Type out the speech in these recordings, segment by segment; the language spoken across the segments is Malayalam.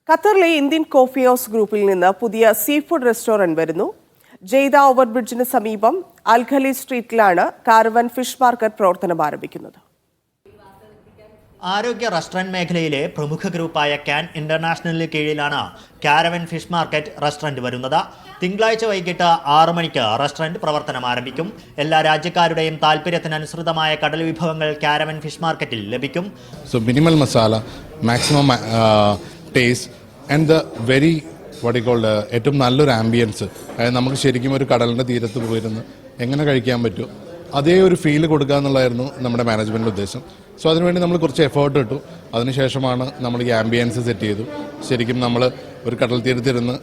ഖത്തറിലെ ഇന്ത്യൻ കോഫി ഹൗസ് ഗ്രൂപ്പിൽ നിന്ന് പുതിയ സീ ഫുഡ് റെസ്റ്റോറന്റ് വരുന്നു. ജെയ്ദ ഓവർബ്രിഡ്ജിന് സമീപം അൽഖലി സ്ട്രീറ്റിലാണ് കാരവൻ ഫിഷ് മാർക്കറ്റ് പ്രവർത്തനം ആരംഭിക്കുന്നത്. ആരോഗ്യ റെസ്റ്റോറന്റ് മേഖലയിലെ പ്രമുഖ ഗ്രൂപ്പായ ക്യാൻ ഇന്റർനാഷണലിന് കീഴിലാണ് കാരവൻ ഫിഷ് മാർക്കറ്റ് റെസ്റ്റോറന്റ് വരുന്നത്. തിങ്കളാഴ്ച വൈകിട്ട് 6 മണിക്ക് റെസ്റ്റോറന്റ് പ്രവർത്തനം ആരംഭിക്കും. എല്ലാ രാജ്യക്കാരുടെയും താല്പര്യത്തിനനുസൃതമായ കടൽ വിഭവങ്ങൾ കാരവൻ ഫിഷ് മാർക്കറ്റിൽ ലഭിക്കും. So minimal masala, maximum taste and the very ഏറ്റവും നല്ലൊരു ആംബിയൻസ്. അതായത് നമുക്ക് ശരിക്കും ഒരു കടലിൻ്റെ തീരത്ത് പോയിരുന്ന് എങ്ങനെ കഴിക്കാൻ പറ്റുമോ അതേ ഒരു ഫീല് കൊടുക്കുക എന്നുള്ളതായിരുന്നു നമ്മുടെ മാനേജ്മെൻറ്റിൻ്റെ ഉദ്ദേശം. സോ അതിനുവേണ്ടി നമ്മൾ കുറച്ച് എഫേർട്ട് ഇട്ടു. അതിനുശേഷമാണ് നമ്മൾ ഈ ആംബിയൻസ് സെറ്റ് ചെയ്തു. ശരിക്കും നമ്മൾ ഒരു കടൽ തീരത്തിരുന്ന്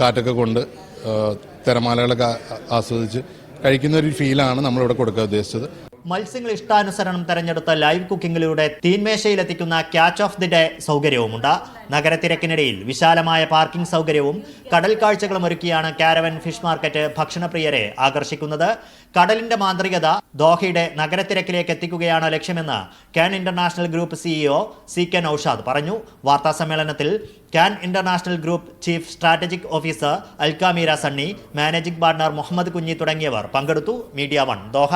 കാറ്റൊക്കെ കൊണ്ട് തിരമാലകളൊക്കെ ആസ്വദിച്ച് കഴിക്കുന്ന ഒരു ഫീലാണ് നമ്മളിവിടെ കൊടുക്കാൻ ഉദ്ദേശിച്ചത്. മത്സ്യങ്ങൾ ഇഷ്ടാനുസരണം തെരഞ്ഞെടുത്ത ലൈവ് കുക്കിങ്ങിലൂടെ തീൻമേശയിലെത്തിക്കുന്ന ക്യാച്ച് ഓഫ് ദി ഡേ സൗകര്യവുമുണ്ട്. നഗരത്തിരക്കിനിടയിൽ വിശാലമായ പാർക്കിംഗ് സൗകര്യവും കടൽ കാഴ്ചകളും ഒരുക്കിയാണ് കാരവൻ ഫിഷ് മാർക്കറ്റ് ഭക്ഷണപ്രിയരെ ആകർഷിക്കുന്നത്. കടലിന്റെ മാന്ത്രികത ദോഹയുടെ നഗരത്തിരക്കിലേക്ക് എത്തിക്കുകയാണ് ലക്ഷ്യമെന്ന് Can international group CEO CK Noushad പറഞ്ഞു. വാർത്താ സമ്മേളനത്തിൽ Can international group chief strategic officer അൽക്കാമീര സണ്ണി, മാനേജിംഗ് പാർട്ണർ മുഹമ്മദ് കുഞ്ഞി തുടങ്ങിയവർ പങ്കെടുത്തു. Media 1 Doha.